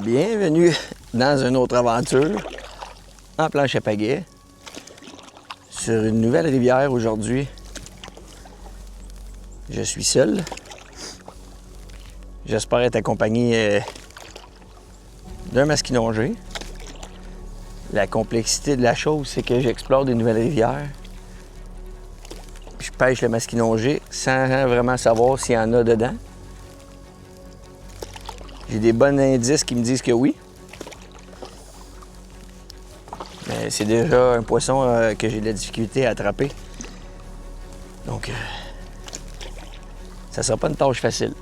Bienvenue dans une autre aventure en planche à pagaie sur une nouvelle rivière aujourd'hui. Je suis seul. J'espère être accompagné d'un masquinongé. La complexité de la chose, c'est que j'explore des nouvelles rivières. Je pêche le masquinongé sans vraiment savoir s'il y en a dedans. J'ai des bons indices qui me disent que oui. Mais c'est déjà un poisson que j'ai de la difficulté à attraper. Donc, ça sera pas une tâche facile.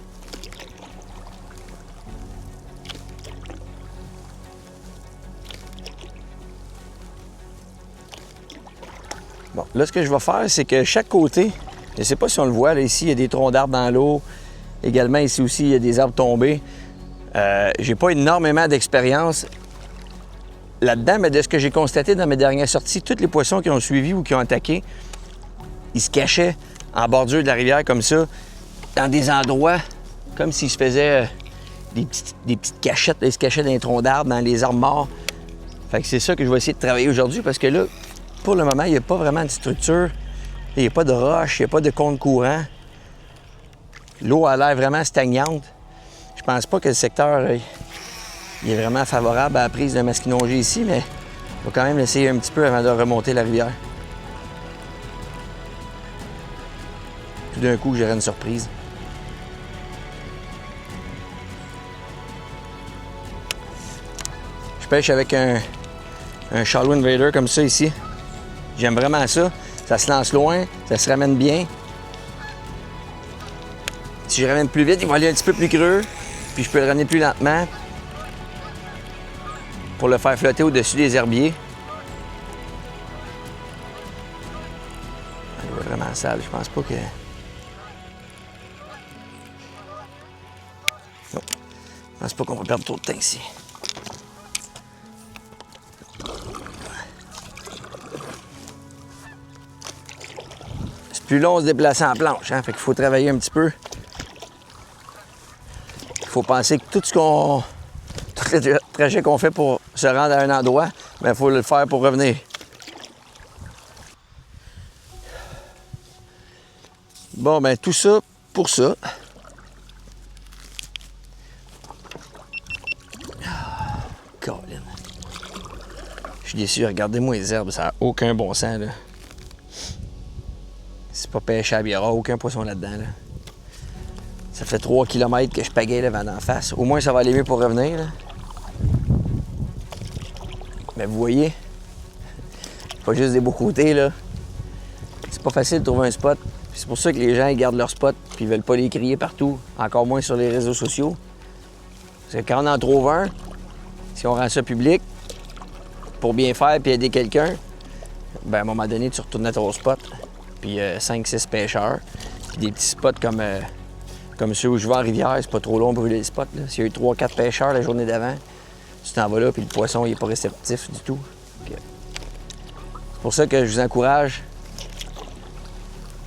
Bon, là, ce que je vais faire, c'est que chaque côté, je ne sais pas si on le voit, là, ici, il y a des troncs d'arbres dans l'eau. Également, ici aussi, il y a des arbres tombés. J'ai pas énormément d'expérience là-dedans, mais de ce que j'ai constaté dans mes dernières sorties, tous les poissons qui ont suivi ou qui ont attaqué, ils se cachaient en bordure de la rivière comme ça, dans des endroits comme s'ils se faisaient des petites cachettes. Là, ils se cachaient dans les troncs d'arbres, dans les arbres morts. Fait que c'est ça que je vais essayer de travailler aujourd'hui parce que là, pour le moment, il n'y a pas vraiment de structure. Il n'y a pas de roche, il n'y a pas de compte courant. L'eau a l'air vraiment stagnante. Je pense pas que le secteur il est vraiment favorable à la prise d'un masquinongé ici, mais on va quand même l'essayer un petit peu avant de remonter la rivière. Tout d'un coup, j'aurai une surprise. Je pêche avec un Shallow Invader comme ça ici. J'aime vraiment ça. Ça se lance loin, ça se ramène bien. Si je ramène plus vite, il va aller un petit peu plus creux. Puis je peux le ramener plus lentement pour le faire flotter au-dessus des herbiers. Il est vraiment sale, je pense pas que... Non, je pense pas qu'on va perdre trop de temps ici. C'est plus long de se déplacer en planche, hein? Fait qu'il faut travailler un petit peu. Il faut penser que tout le trajet qu'on fait pour se rendre à un endroit, il faut le faire pour revenir. Bon, ben tout ça pour ça. Colin. Je suis déçu, regardez-moi les herbes, ça n'a aucun bon sens, là. C'est pas pêchable, il n'y aura aucun poisson là-dedans, là. Ça fait 3 km que je pagaie le vent d'en face. Au moins, ça va aller mieux pour revenir, là. Mais vous voyez, pas juste des beaux côtés, là. C'est pas facile de trouver un spot. C'est pour ça que les gens ils gardent leur spot puis ils veulent pas les crier partout, encore moins sur les réseaux sociaux. Parce que quand on en trouve un, si on rend ça public, pour bien faire puis aider quelqu'un, ben à un moment donné, tu retournes à ton spot. Puis 5-6 pêcheurs. Puis des petits spots comme ceux où je vais en rivière, c'est pas trop long de brûler les spots. S'il y a eu 3-4 pêcheurs la journée d'avant, tu t'en vas là, puis le poisson, il n'est pas réceptif du tout. C'est pour ça que je vous encourage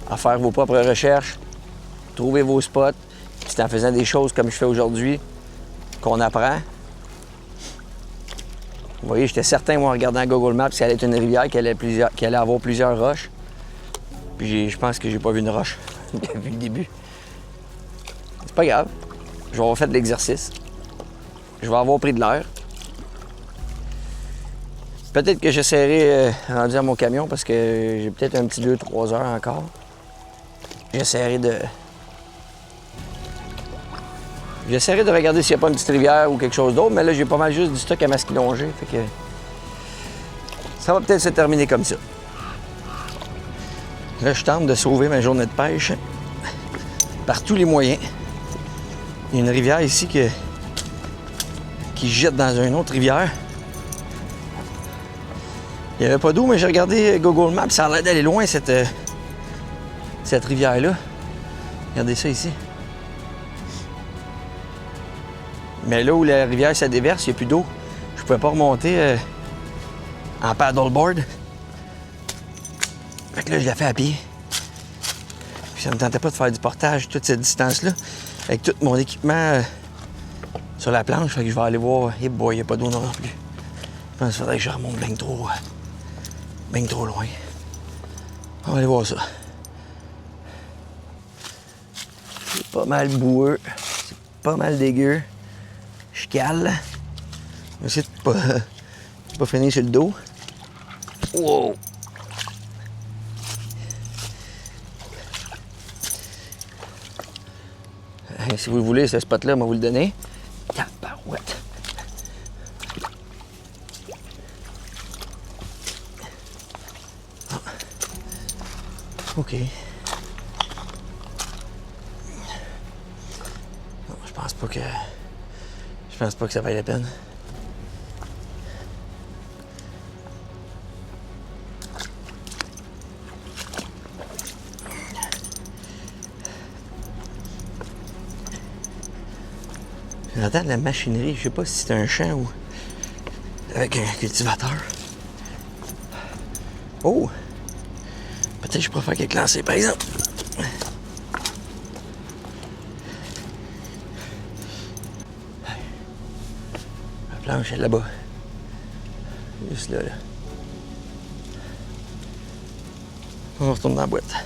à faire vos propres recherches, trouver vos spots. C'est en faisant des choses comme je fais aujourd'hui qu'on apprend. Vous voyez, j'étais certain, moi, en regardant Google Maps, qu'elle allait être une rivière, qu'elle allait avoir plusieurs roches. Puis je pense que j'ai pas vu une roche depuis le début. C'est pas grave. Je vais avoir fait de l'exercice. Je vais avoir pris de l'air. Peut-être que j'essaierai rendu à mon camion parce que j'ai peut-être un petit 2-3 heures encore. J'essaierai de regarder s'il n'y a pas une petite rivière ou quelque chose d'autre, mais là, j'ai pas mal juste du stock à masquinongé. Fait que ça va peut-être se terminer comme ça. Là, je tente de sauver ma journée de pêche par tous les moyens. Il y a une rivière ici qui jette dans une autre rivière. Il n'y avait pas d'eau, mais j'ai regardé Google Maps, ça a l'air d'aller loin, cette rivière-là. Regardez ça ici. Mais là où la rivière se déverse, il n'y a plus d'eau. Je ne pouvais pas remonter en paddleboard. Fait que là, je l'ai fait à pied. Puis ça ne me tentait pas de faire du portage toute cette distance-là. Avec tout mon équipement sur la planche. Fait que je vais aller voir. Eh boy, il n'y a pas d'eau non plus. Je pense qu'il faudrait que je remonte bien trop loin. On va aller voir ça. C'est pas mal boueux. C'est pas mal dégueu. Je cale. Je vais essayer de pas finir sur le dos. Wow! Si vous le voulez, ce spot-là, on va vous le donner. Tabarouette! Ah. OK. Non, je pense pas que ça vaille la peine. J'entends de la machinerie, je sais pas si c'est un champ ou avec un cultivateur. Oh! Peut-être que je pourrais faire quelques lancers, par exemple. La planche est là-bas. Juste là. On retourne dans la boîte.